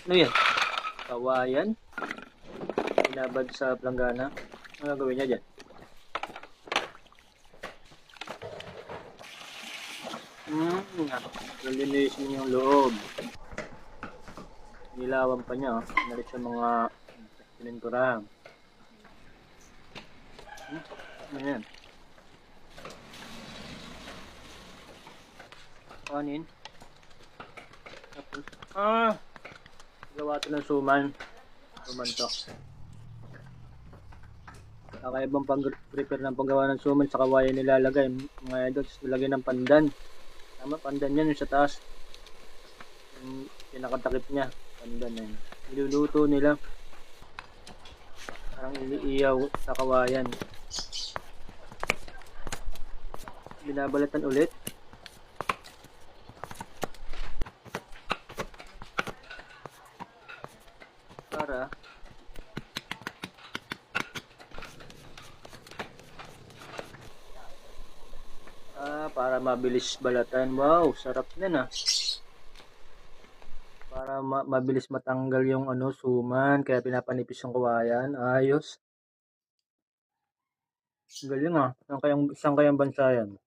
Ano yan? Kawayan? Binabad sa planggana? Ano gagawin niya dyan? Nalinisin yung loob. Nilawan pa niya, oh. Nalit sa mga pininturahan. Ano yan? Kanin? Tapos, gawa ito ng suman. Suman to. Kakaibang pang-prepare ng paggawa ng suman sa kawayan nilalagay. Mga idol, nilagay ng pandan. Tama, pandan yan yung sa taas. Yung pinakatakip niya. Pandan na yun. Niluluto nila. Parang iniiyaw sa kawayan. Binabalatan ulit. Para mabilis balatan. Wow, sarap na na. Para mabilis matanggal yung suman, kaya pinapanipis yung kawayan. Ayos. Galing ah. Saan kayang bansa yan?